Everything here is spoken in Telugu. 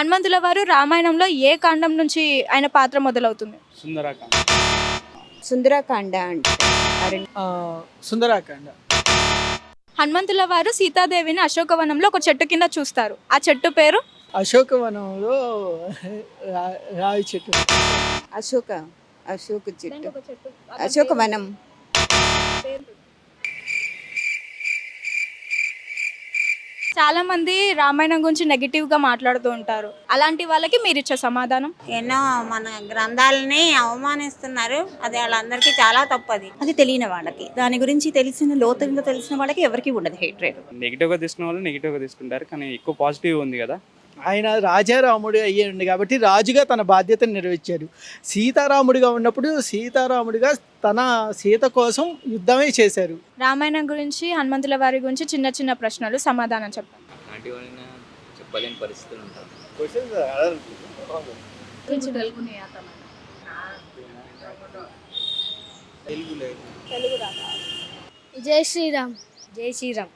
హనుమంతుల వారు రామాయణంలో ఏ కాండం నుంచి ఆయన పాత్ర మొదలవుతుంది? సుందరకాండ. సుందరకాండ అంటే ఆ, సుందరాకాండ. హనుమంతుల వారు సీతాదేవిని అశోకవనంలో ఒక చెట్టు కింద చూస్తారు. ఆ చెట్టు పేరు? అశోకవనంలో రావి చెట్టు. అశోక అశోక చెట్టు అశోకవనం. చాలా మంది రామాయణం గురించి నెగిటివ్ గా మాట్లాడుతూ ఉంటారు. అలాంటి వాళ్ళకి మీరు ఇచ్చే సమాధానం? ఎన్నో మన గ్రంథాలని అవమానిస్తున్నారు. అది వాళ్ళందరికీ చాలా తప్పది. అది తెలియని వాళ్ళకి, దాని గురించి తెలిసిన లోతుగా తెలిసిన వాళ్ళకి ఎవరికి ఉండదు హేట్రేట్. నెగిటివ్గా తీసుకున్న వాళ్ళు నెగిటివ్గా తీసుకుంటారు, కానీ ఎక్కువ పాజిటివ్ ఉంది కదా. ఆయన రాజారాముడు అయ్యిండు కాబట్టి రాజుగా తన బాధ్యతను నెరవేర్చారు. సీతారాముడిగా ఉన్నప్పుడు సీతారాముడిగా తన సీత కోసం యుద్ధమే చేశారు. రామాయణం గురించి, హనుమంతుల వారి గురించి చిన్న చిన్న ప్రశ్నలు, సమాధానం చెప్పండి. అలాంటి వాళ్ళని చెప్పలేని పరిస్థితులు ఉంటాయి. జై శ్రీరామ్. జై శ్రీరామ్.